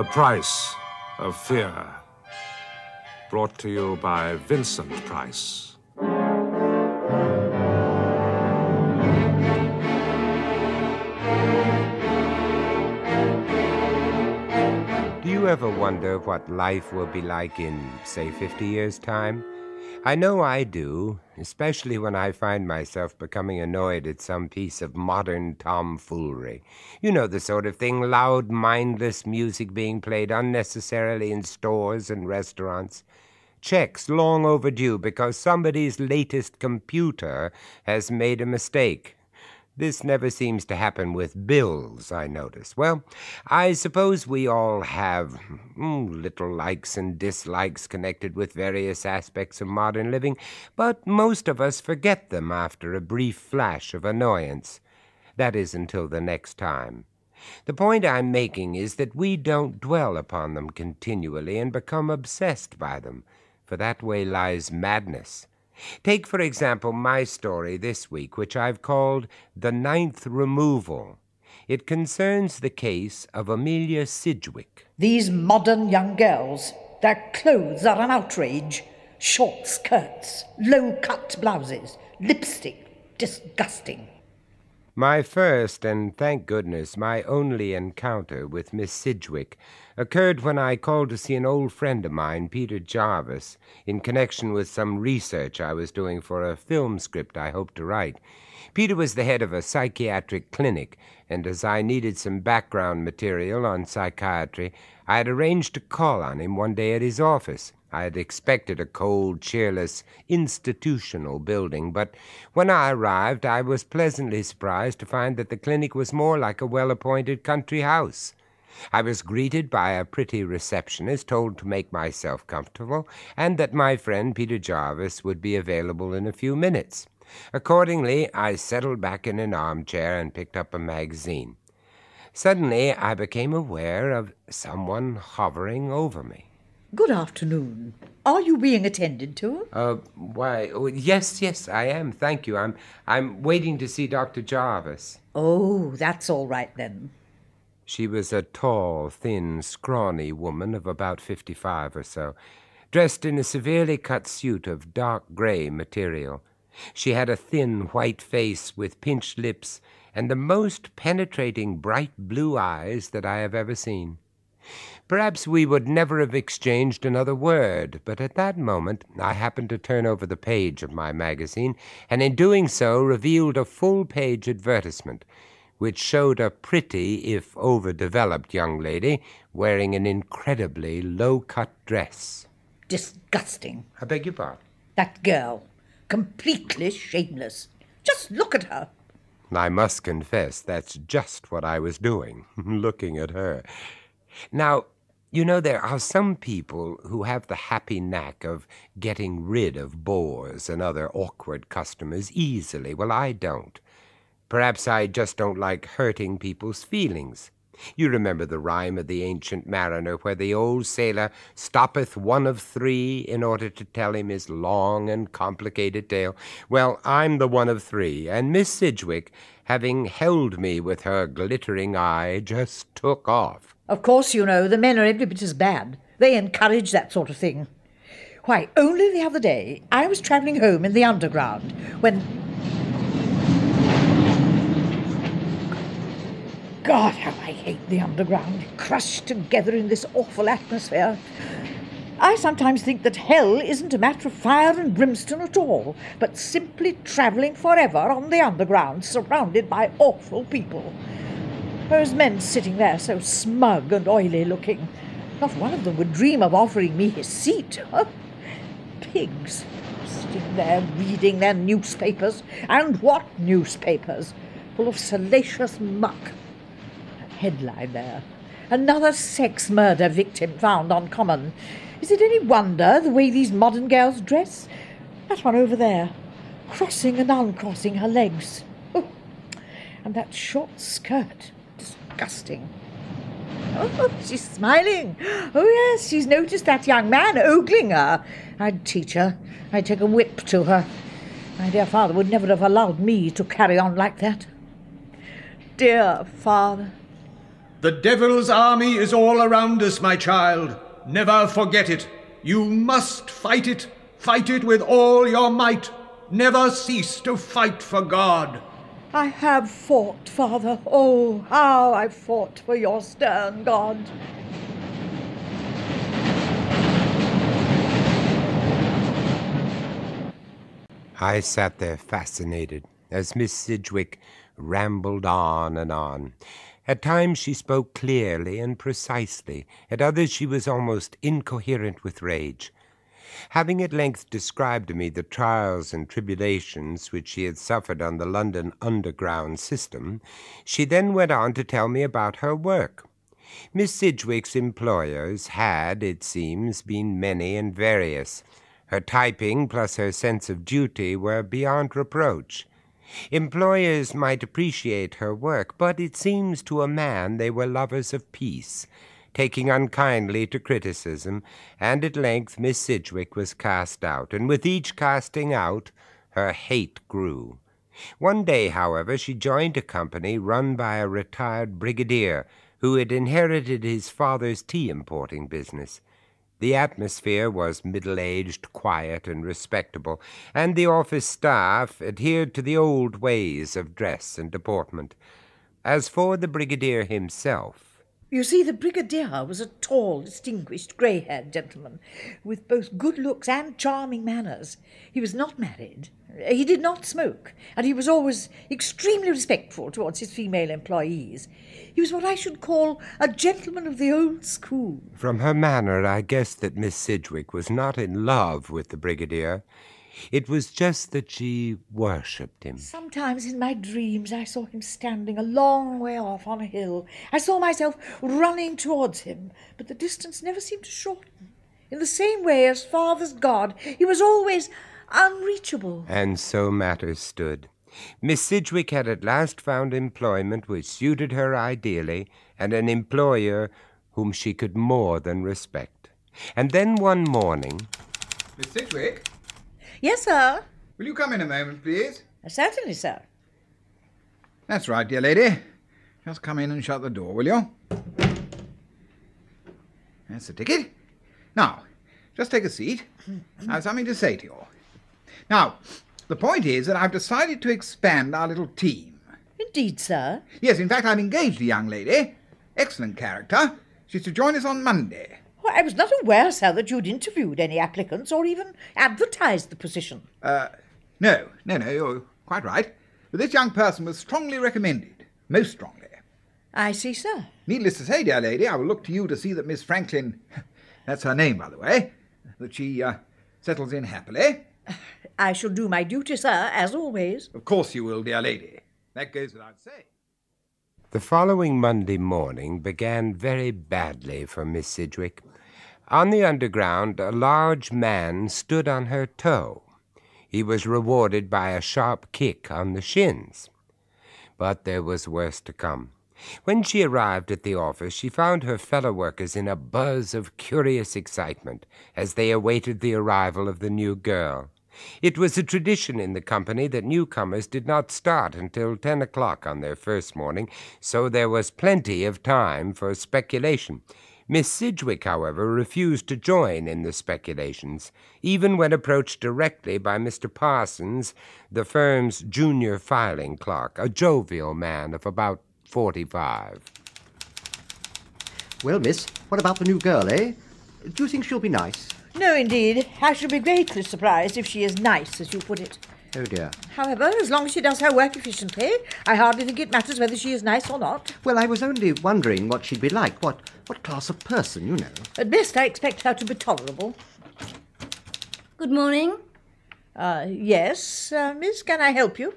The Price of Fear. Brought to you by Vincent Price. Do you ever wonder what life will be like in, say, 50 years' time? I know I do, especially when I find myself becoming annoyed at some piece of modern tomfoolery. You know, the sort of thing, loud, mindless music being played unnecessarily in stores and restaurants. Checks long overdue because somebody's latest computer has made a mistake. This never seems to happen with bills, I notice. Well, I suppose we all have little likes and dislikes connected with various aspects of modern living, but most of us forget them after a brief flash of annoyance. That is until the next time. The point I'm making is that we don't dwell upon them continually and become obsessed by them, for that way lies madness. Take, for example, my story this week, which I've called The Ninth Removal. It concerns the case of Amelia Sidgwick. These modern young girls, their clothes are an outrage. Short skirts, low-cut blouses, lipstick, disgusting. My first, and thank goodness, my only encounter with Miss Sidgwick occurred when I called to see an old friend of mine, Peter Jarvis, in connection with some research I was doing for a film script I hoped to write. Peter was the head of a psychiatric clinic, and as I needed some background material on psychiatry, I had arranged to call on him one day at his office. I had expected a cold, cheerless, institutional building, but when I arrived, I was pleasantly surprised to find that the clinic was more like a well-appointed country house. I was greeted by a pretty receptionist, told to make myself comfortable, and that my friend Peter Jarvis would be available in a few minutes. Accordingly, I settled back in an armchair and picked up a magazine. Suddenly, I became aware of someone hovering over me. Good afternoon. Are you being attended to? Yes, I am. Thank you. I'm waiting to see Dr. Jarvis. Oh, that's all right then. She was a tall, thin, scrawny woman of about 55 or so, dressed in a severely cut suit of dark gray material. She had a thin, white face with pinched lips and the most penetrating, bright blue eyes that I have ever seen. Perhaps we would never have exchanged another word, but at that moment I happened to turn over the page of my magazine, and in doing so revealed a full-page advertisement, which showed a pretty, if overdeveloped young lady wearing an incredibly low-cut dress. Disgusting. I beg your pardon? That girl. Completely shameless. Just look at her. I must confess that's just what I was doing, looking at her. Now, you know, there are some people who have the happy knack of getting rid of bores and other awkward customers easily. Well, I don't. Perhaps I just don't like hurting people's feelings. You remember the rhyme of the Ancient Mariner, where the old sailor stoppeth one of three in order to tell him his long and complicated tale. Well, I'm the one of three, and Miss Sidgwick, having held me with her glittering eye, just took off. Of course, you know, the men are every bit as bad. They encourage that sort of thing. Why, only the other day, I was travelling home in the Underground when... God, how I hate the Underground, crushed together in this awful atmosphere. I sometimes think that hell isn't a matter of fire and brimstone at all, but simply travelling forever on the Underground, surrounded by awful people. Those men sitting there so smug and oily-looking, not one of them would dream of offering me his seat. Huh? Pigs, sitting there reading their newspapers. And what newspapers? Full of salacious muck. A headline there. Another sex murder victim found on Common. Is it any wonder the way these modern girls dress? That one over there, crossing and uncrossing her legs. Oh, and that short skirt. Disgusting. Oh, she's smiling. Oh, yes, she's noticed that young man ogling her. I'd teach her. I'd take a whip to her. My dear father would never have allowed me to carry on like that. Dear father. The devil's army is all around us, my child. Never forget it. You must fight it. Fight it with all your might. Never cease to fight for God. I have fought, Father. Oh, how I've fought for your stern God. I sat there fascinated as Miss Sidgwick rambled on and on. At times she spoke clearly and precisely, at others she was almost incoherent with rage. Having at length described to me the trials and tribulations which she had suffered on the London underground system, she then went on to tell me about her work. Miss Sidgwick's employers had, it seems, been many and various. Her typing plus her sense of duty were beyond reproach. Employers might appreciate her work, but it seems to a man they were lovers of peace, taking unkindly to criticism, and at length Miss Sidgwick was cast out, and with each casting out, her hate grew. One day, however, she joined a company run by a retired brigadier who had inherited his father's tea-importing business. The atmosphere was middle-aged, quiet, and respectable, and the office staff adhered to the old ways of dress and deportment. As for the brigadier himself, You see, the brigadier was a tall, distinguished, grey-haired gentleman, with both good looks and charming manners. He was not married, he did not smoke, and he was always extremely respectful towards his female employees. He was what I should call a gentleman of the old school. From her manner, I guessed that Miss Sidgwick was not in love with the brigadier. It was just that she worshipped him. Sometimes in my dreams I saw him standing a long way off on a hill. I saw myself running towards him, but the distance never seemed to shorten. In the same way as Father's God, he was always unreachable. And so matters stood. Miss Sidgwick had at last found employment which suited her ideally, and an employer whom she could more than respect. And then one morning... Miss Sidgwick? Yes, sir. Will you come in a moment, please? Certainly, sir. That's right, dear lady. Just come in and shut the door, will you? That's the ticket. Now, just take a seat. I have something to say to you. Now, the point is that I've decided to expand our little team. Indeed, sir. Yes, in fact, I've engaged a young lady. Excellent character. She's to join us on Monday. Well, I was not aware, sir, that you'd interviewed any applicants or even advertised the position. No, you're quite right. But this young person was strongly recommended. Most strongly. I see, sir. Needless to say, dear lady, I will look to you to see that Miss Franklin, that's her name, by the way, that she settles in happily. I shall do my duty, sir, as always. Of course you will, dear lady. That goes without saying. The following Monday morning began very badly for Miss Sidgwick. On the underground, a large man stood on her toe. He was rewarded by a sharp kick on the shins. But there was worse to come. When she arrived at the office, she found her fellow workers in a buzz of curious excitement as they awaited the arrival of the new girl. It was a tradition in the company that newcomers did not start until 10 o'clock on their first morning, so there was plenty of time for speculation. Miss Sidgwick, however, refused to join in the speculations, even when approached directly by Mr. Parsons, the firm's junior filing clerk, a jovial man of about 45. Well, miss, what about the new girl, eh? Do you think she'll be nice? No, indeed. I shall be greatly surprised if she is nice, as you put it. Oh, dear. However, as long as she does her work efficiently, I hardly think it matters whether she is nice or not. Well, I was only wondering what she'd be like. What class of person, you know. At best, I expect her to be tolerable. Good morning. Yes, miss, can I help you?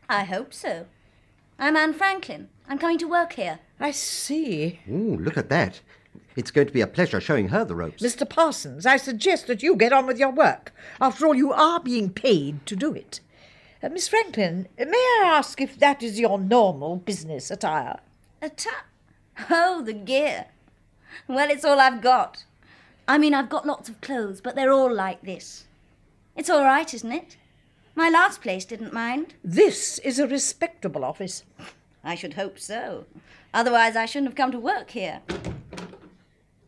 I hope so. I'm Anne Franklin. I'm coming to work here. I see. Ooh, look at that. It's going to be a pleasure showing her the ropes. Mr. Parsons, I suggest that you get on with your work. After all, you are being paid to do it. Miss Franklin, may I ask if that is your normal business attire? Oh, the gear. Well, it's all I've got. I mean, I've got lots of clothes, but they're all like this. It's all right, isn't it? My last place didn't mind. This is a respectable office. I should hope so. Otherwise, I shouldn't have come to work here.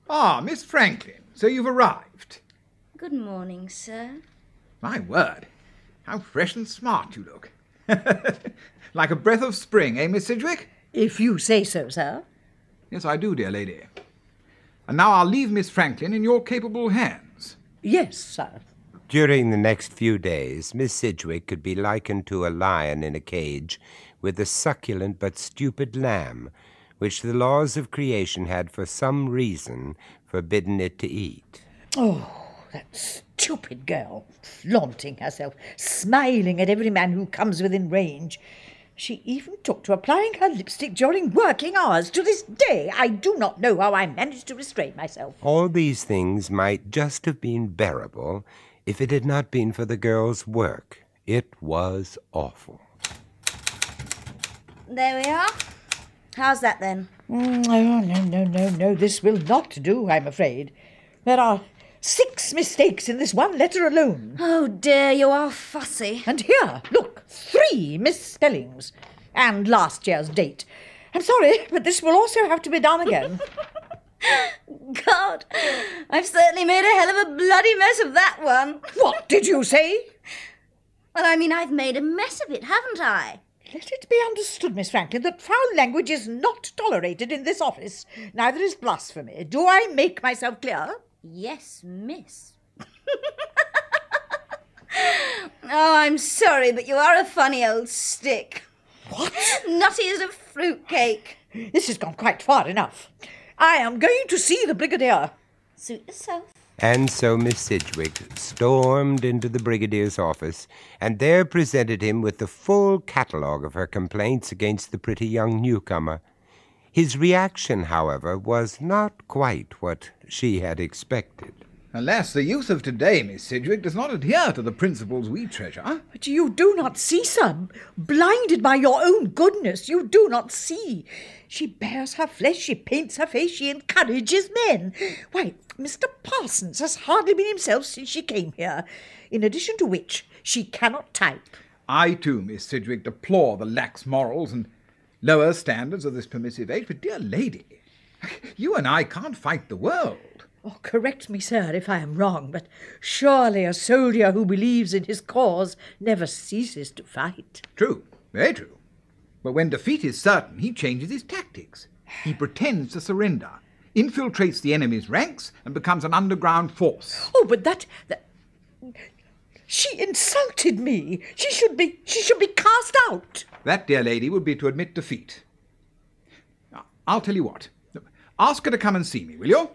Ah, Miss Franklin, so you've arrived. Good morning, sir. My word, how fresh and smart you look. Like a breath of spring, eh, Miss Sidgwick? If you say so, sir. Yes, I do, dear lady. And now I'll leave Miss Franklin in your capable hands. Yes, sir. During the next few days, Miss Sidgwick could be likened to a lion in a cage with a succulent but stupid lamb, which the laws of creation had for some reason forbidden it to eat. Oh, that stupid girl, flaunting herself, smiling at every man who comes within range. She even took to applying her lipstick during working hours. To this day, I do not know how I managed to restrain myself. All these things might just have been bearable if it had not been for the girl's work. It was awful. There we are. How's that then? Oh, no. This will not do, I'm afraid. There are 6 mistakes in this one letter alone. Oh dear, you are fussy. And here, look, 3 misspellings. And last year's date. I'm sorry, but this will also have to be done again. God, I've certainly made a hell of a bloody mess of that one. What did you say? Well, I mean, I've made a mess of it, haven't I? Let it be understood, Miss Franklin, that foul language is not tolerated in this office. Neither is blasphemy. Do I make myself clear? Yes, miss. Oh, I'm sorry, but you are a funny old stick. What? Nutty as a fruitcake. This has gone quite far enough. I am going to see the Brigadier. Suit yourself. And so Miss Sidgwick stormed into the Brigadier's office, and there presented him with the full catalogue of her complaints against the pretty young newcomer. His reaction, however, was not quite what she had expected. Alas, the youth of today, Miss Sidgwick, does not adhere to the principles we treasure. But you do not see, sir. Blinded by your own goodness, you do not see. She bears her flesh, she paints her face, she encourages men. Why, Mr. Parsons has hardly been himself since she came here. In addition to which, she cannot type. I, too, Miss Sidgwick, deplore the lax morals and lower standards of this permissive age. But, dear lady, you and I can't fight the world. Oh, correct me, sir, if I am wrong, but surely a soldier who believes in his cause never ceases to fight. True, very true. But when defeat is certain, he changes his tactics. He pretends to surrender, infiltrates the enemy's ranks, and becomes an underground force. Oh, but that... She insulted me. She should be cast out. That, dear lady, would be to admit defeat. I'll tell you what. Ask her to come and see me, will you?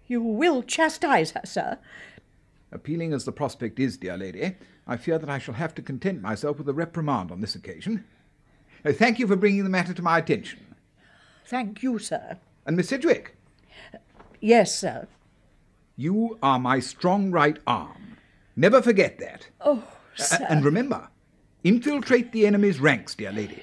You will chastise her, sir. Appealing as the prospect is, dear lady, I fear that I shall have to content myself with a reprimand on this occasion. Thank you for bringing the matter to my attention. Thank you, sir. And Miss Sidgwick? Yes, sir. You are my strong right arm. Never forget that. Oh, sir. And remember, infiltrate the enemy's ranks, dear lady.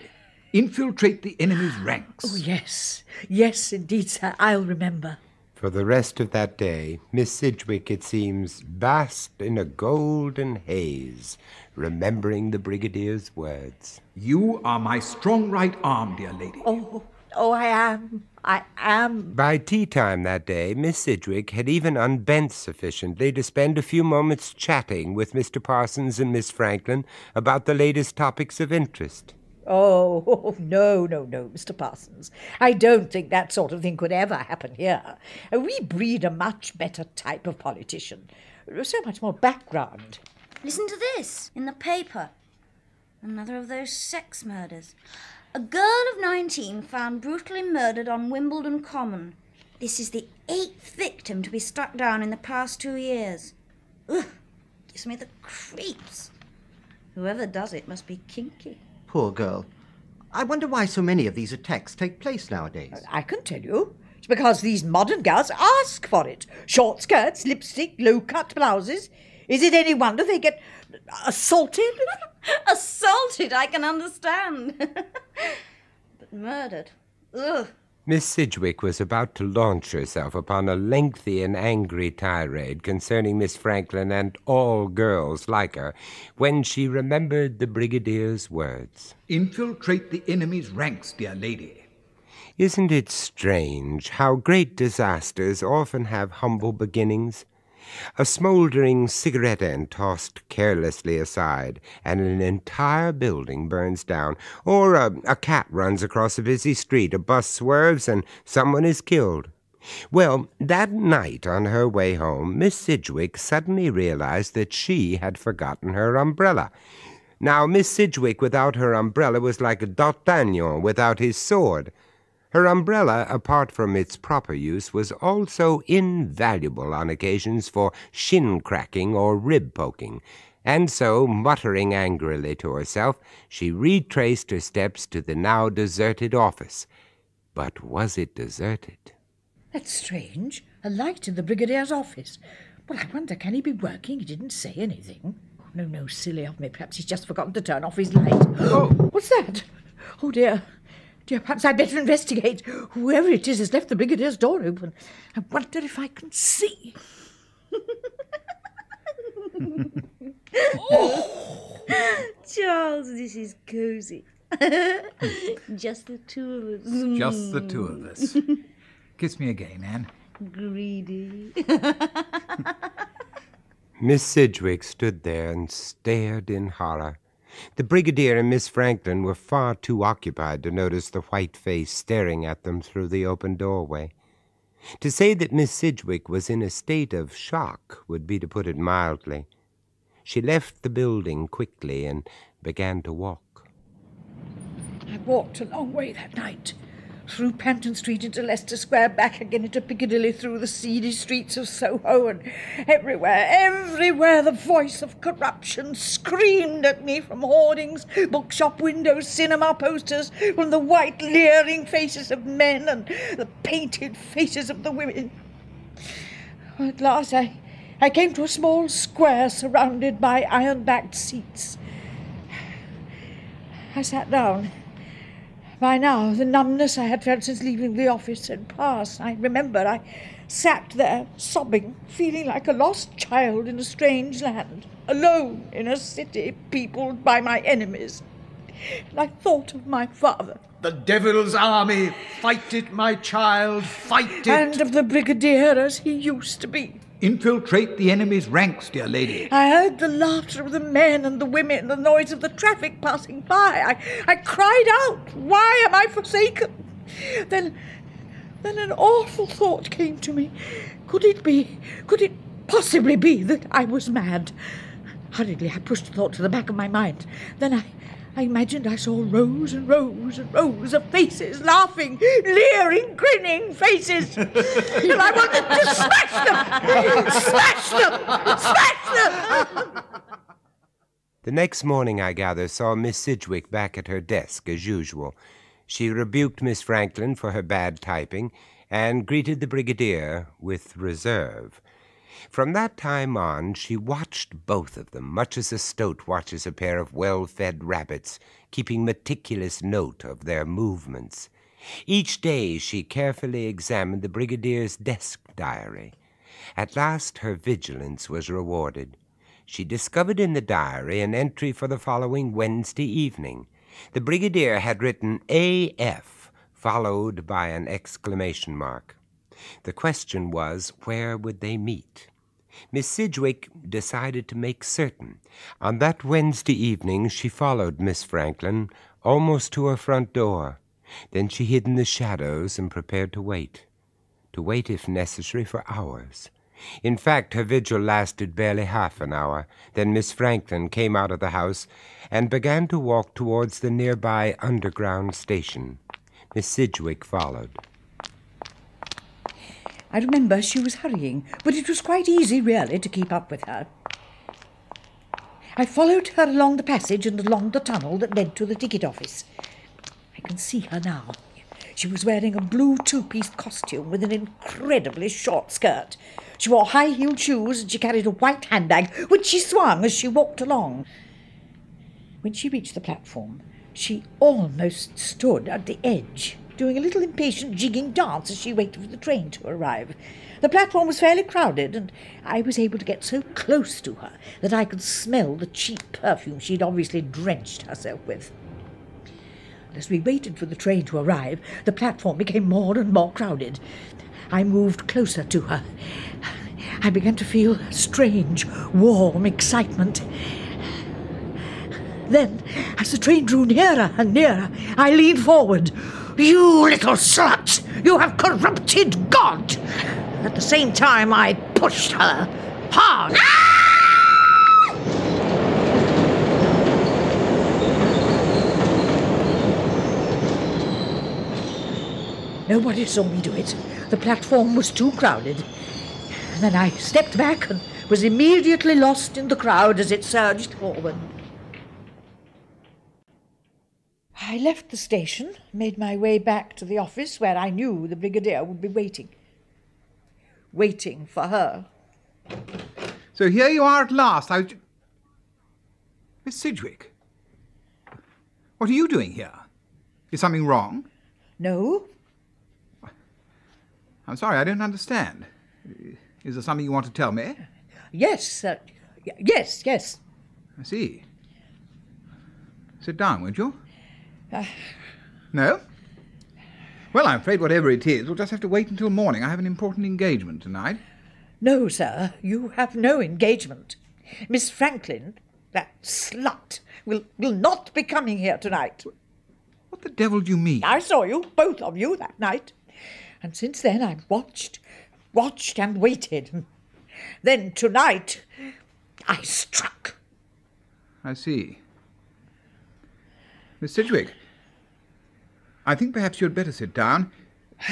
Infiltrate the enemy's ranks. Oh, yes. Yes, indeed, sir. I'll remember. For the rest of that day, Miss Sidgwick, it seems, basked in a golden haze, remembering the Brigadier's words. You are my strong right arm, dear lady. Oh, I am. By tea-time that day, Miss Sidgwick had even unbent sufficiently to spend a few moments chatting with Mr. Parsons and Miss Franklin about the latest topics of interest. Oh, no, Mr. Parsons. I don't think that sort of thing could ever happen here. We breed a much better type of politician. So much more background. Listen to this, in the paper. Another of those sex murders. A girl of 19 found brutally murdered on Wimbledon Common. This is the 8th victim to be struck down in the past 2 years. Ugh, gives me the creeps. Whoever does it must be kinky. Poor girl. I wonder why so many of these attacks take place nowadays. I can tell you. It's because these modern girls ask for it. Short skirts, lipstick, low-cut blouses. Is it any wonder they get assaulted? Assaulted, I can understand. But murdered. Ugh. Miss Sidgwick was about to launch herself upon a lengthy and angry tirade concerning Miss Franklin and all girls like her, when she remembered the Brigadier's words. Infiltrate the enemy's ranks, dear lady. Isn't it strange how great disasters often have humble beginnings? A smoldering cigarette end tossed carelessly aside, and an entire building burns down. Or a cat runs across a busy street, a bus swerves, and someone is killed. Well, that night on her way home, Miss Sidgwick suddenly realized that she had forgotten her umbrella. Now, Miss Sidgwick without her umbrella was like a D'Artagnan without his sword. Her umbrella, apart from its proper use, was also invaluable on occasions for shin-cracking or rib-poking, and so, muttering angrily to herself, she retraced her steps to the now deserted office. But was it deserted? That's strange. A light in the Brigadier's office. Well, I wonder, can he be working? He didn't say anything. Oh, no, silly of me. Perhaps he's just forgotten to turn off his light. Oh, what's that? Oh, dear. Perhaps I'd better investigate. Whoever it is has left the Brigadier's door open. I wonder if I can see. Charles, this is cosy. Just the two of us. Just the two of us. Kiss me again, Anne. Greedy. Miss Sidgwick stood there and stared in horror. The Brigadier and Miss Franklin were far too occupied to notice the white face staring at them through the open doorway. To say that Miss Sidgwick was in a state of shock would be to put it mildly. She left the building quickly and began to walk. I walked a long way that night. Through Panton Street into Leicester Square, back again into Piccadilly, through the seedy streets of Soho, and everywhere the voice of corruption screamed at me from hoardings, bookshop windows, cinema posters, from the white leering faces of men and the painted faces of the women. At last I came to a small square surrounded by iron-backed seats. I sat down. By now, the numbness I had felt since leaving the office had passed. I remember I sat there, sobbing, feeling like a lost child in a strange land, alone in a city peopled by my enemies. And I thought of my father. The devil's army, fight it, my child, fight it. And of the Brigadier as he used to be. Infiltrate the enemy's ranks, dear lady. I heard the laughter of the men and the women, the noise of the traffic passing by. I cried out, "Why am I forsaken?" Then an awful thought came to me. Could it possibly be that I was mad? Hurriedly I pushed the thought to the back of my mind. Then I imagined I saw rows and rows and rows of faces, laughing, leering, grinning faces. And I wanted to smash them! The next morning, I gather, saw Miss Sidgwick back at her desk as usual. She rebuked Miss Franklin for her bad typing and greeted the Brigadier with reserve. From that time on, she watched both of them, much as a stoat watches a pair of well-fed rabbits, keeping meticulous note of their movements. Each day she carefully examined the Brigadier's desk diary. At last her vigilance was rewarded. She discovered in the diary an entry for the following Wednesday evening. The Brigadier had written A.F., followed by an exclamation mark. The question was, where would they meet? Miss Sidgwick decided to make certain. On that Wednesday evening she followed Miss Franklin almost to her front door. Then she hid in the shadows and prepared to wait if necessary for hours. In fact, her vigil lasted barely half an hour. Then Miss Franklin came out of the house and began to walk towards the nearby underground station. Miss Sidgwick followed. I remember she was hurrying, but it was quite easy, really, to keep up with her. I followed her along the passage and along the tunnel that led to the ticket office. I can see her now. She was wearing a blue two-piece costume with an incredibly short skirt. She wore high-heeled shoes and she carried a white handbag, which she swung as she walked along. When she reached the platform, she almost stood at the edge, doing a little impatient jigging dance as she waited for the train to arrive. The platform was fairly crowded, and I was able to get so close to her that I could smell the cheap perfume she'd obviously drenched herself with. As we waited for the train to arrive, the platform became more and more crowded. I moved closer to her. I began to feel strange, warm excitement. Then, as the train drew nearer and nearer, I leaned forward. "You little slut! You have corrupted God!" At the same time, I pushed her hard. Nobody saw me do it. The platform was too crowded. And then I stepped back and was immediately lost in the crowd as it surged forward. I left the station, made my way back to the office where I knew the Brigadier would be waiting. Waiting for her. So here you are at last. Miss Sidgwick, what are you doing here? Is something wrong? No. I'm sorry, I don't understand. Is there something you want to tell me? Yes, yes. I see. Sit down, won't you? No? Well, I'm afraid whatever it is, we'll just have to wait until morning. I have an important engagement tonight. No, sir, you have no engagement. Miss Franklin, that slut, will not be coming here tonight. What the devil do you mean? I saw you, both of you, that night. And since then I've watched and waited. Then tonight I struck. I see. Miss Sidgwick, I think perhaps you'd better sit down.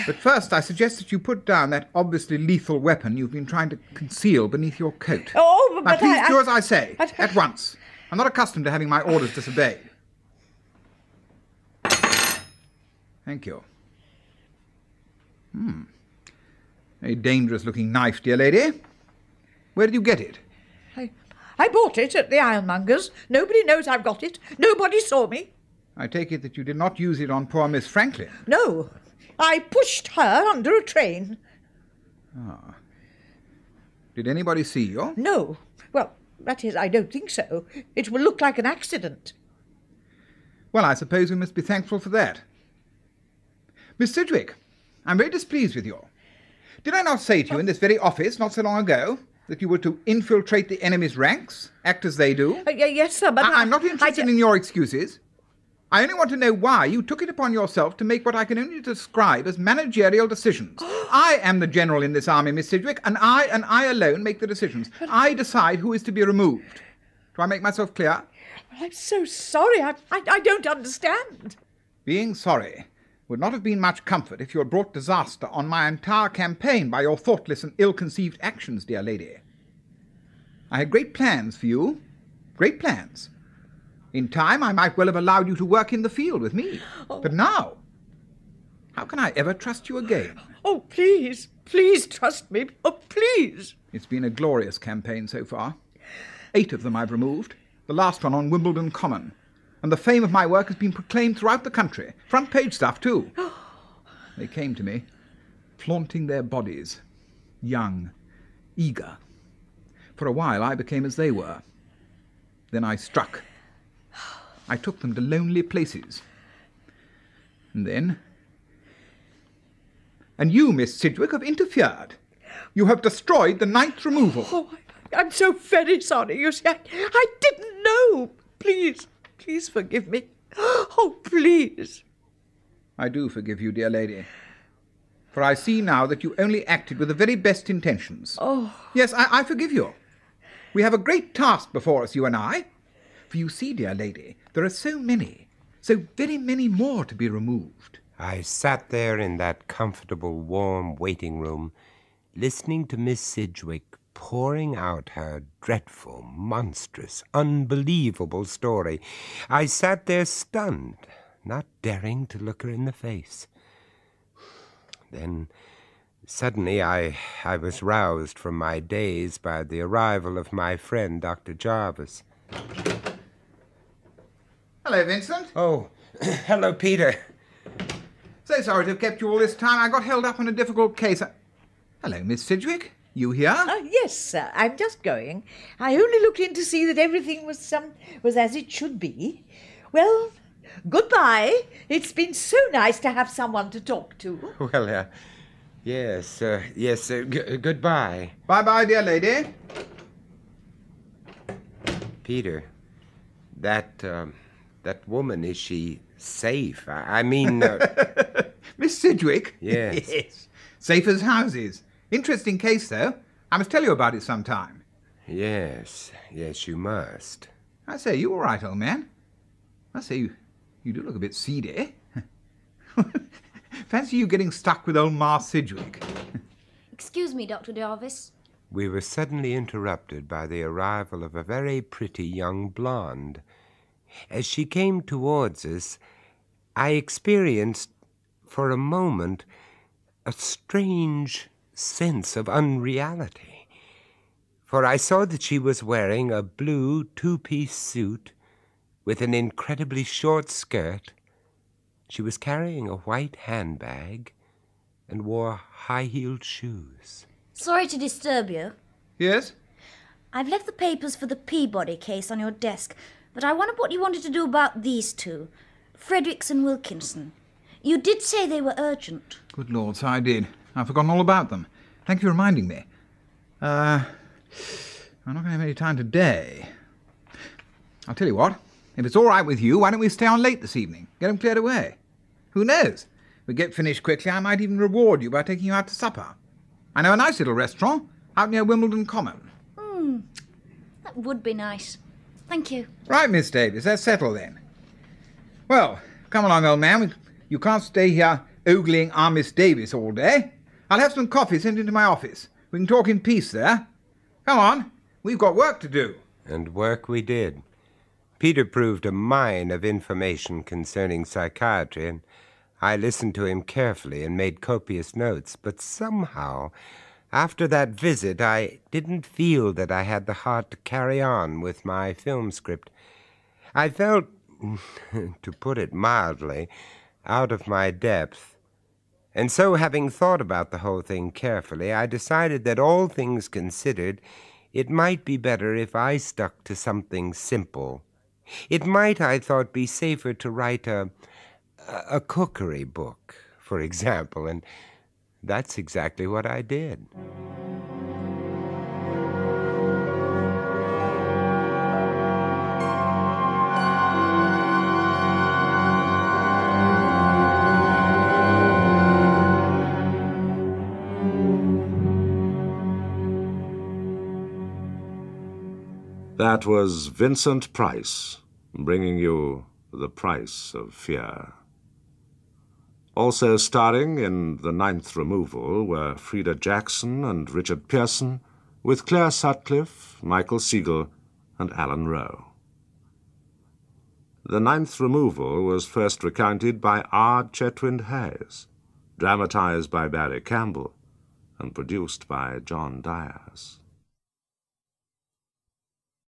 But first, I suggest that you put down that obviously lethal weapon you've been trying to conceal beneath your coat. Oh, now, but please do as I say, at once. I'm not accustomed to having my orders disobeyed. Thank you. A dangerous-looking knife, dear lady. Where did you get it? I bought it at the ironmonger's. Nobody knows I've got it. Nobody saw me. I take it that you did not use it on poor Miss Franklin. No. I pushed her under a train. Ah. Did anybody see you? No. Well, that is, I don't think so. It will look like an accident. Well, I suppose we must be thankful for that. Miss Sidgwick, I'm very displeased with you. Did I not say to you in this very office not so long ago that you were to infiltrate the enemy's ranks, act as they do? Yes, sir, but I'm not interested in your excuses. I only want to know why you took it upon yourself to make what I can only describe as managerial decisions. I am the general in this army, Miss Sidgwick, and I alone make the decisions. I decide who is to be removed. Do I make myself clear? I'm so sorry. I don't understand. Being sorry would not have been much comfort if you had brought disaster on my entire campaign by your thoughtless and ill-conceived actions, dear lady. I had great plans for you. Great plans. In time, I might well have allowed you to work in the field with me. But now, how can I ever trust you again? Oh, please trust me. Oh, please. It's been a glorious campaign so far. 8 of them I've removed, the last one on Wimbledon Common. And the fame of my work has been proclaimed throughout the country. Front page stuff, too. They came to me, flaunting their bodies, young, eager. For a while, I became as they were. Then I struck. I took them to lonely places. And then... And you, Miss Sidgwick, have interfered. You have destroyed the 9th removal. Oh, I'm so very sorry. You see, I didn't know. Please forgive me. Oh, please. I do forgive you, dear lady. For I see now that you only acted with the very best intentions. Oh. Yes, I forgive you. We have a great task before us, you and I. For you see, dear lady, there are so very many more to be removed. I sat there in that comfortable, warm waiting room, listening to Miss Sidgwick pouring out her dreadful, monstrous, unbelievable story. I sat there stunned, not daring to look her in the face. Then, suddenly, I was roused from my daze by the arrival of my friend, Dr. Jarvis. Hello, Vincent. Oh, hello, Peter. So sorry to have kept you all this time. I got held up on a difficult case. Hello, Miss Sidgwick. You here? Yes, sir. I'm just going. I only looked in to see that everything was as it should be. Well, Goodbye. It's been so nice to have someone to talk to. Well, yes, goodbye. Bye-bye, dear lady. Peter, that woman, is she safe? I mean... Miss Sidgwick? Yes. Yes. Safe as houses. Interesting case, though. I must tell you about it sometime. Yes, you must. I say, you all right, old man? I say, you do look a bit seedy. Fancy you getting stuck with old Ma Sidgwick. Excuse me, Dr. Jarvis. We were suddenly interrupted by the arrival of a very pretty young blonde. As she came towards us, I experienced, for a moment, a strange sense of unreality. For I saw that she was wearing a blue two-piece suit with an incredibly short skirt. She was carrying a white handbag and wore high-heeled shoes. Sorry to disturb you. Yes? I've left the papers for the Peabody case on your desk, but I wondered what you wanted to do about these two, Fredericks and Wilkinson. You did say they were urgent. Good Lord, so I did. I've forgotten all about them. Thank you for reminding me. I'm not going to have any time today. I'll tell you what. If it's all right with you, why don't we stay on late this evening? Get them cleared away. Who knows? If we get finished quickly, I might even reward you by taking you out to supper. I know a nice little restaurant out near Wimbledon Common. That would be nice. Thank you. Right, Miss Davis, that's settled then. Well, come along, old man. You can't stay here ogling our Miss Davis all day. I'll have some coffee sent into my office. We can talk in peace there. Come on, we've got work to do. And work we did. Peter proved a mine of information concerning psychiatry, and I listened to him carefully and made copious notes. But somehow, after that visit, I didn't feel that I had the heart to carry on with my film script. I felt, to put it mildly, out of my depth. And so, having thought about the whole thing carefully, I decided that, all things considered, it might be better if I stuck to something simple. It might, I thought, be safer to write a cookery book, for example, and that's exactly what I did. That was Vincent Price, bringing you The Price of Fear. Also starring in The Ninth Removal were Frida Jackson and Richard Pearson, with Claire Sutcliffe, Michael Siegel, and Alan Rowe. The Ninth Removal was first recounted by R. Chetwynd Hayes, dramatized by Barry Campbell, and produced by John Dias.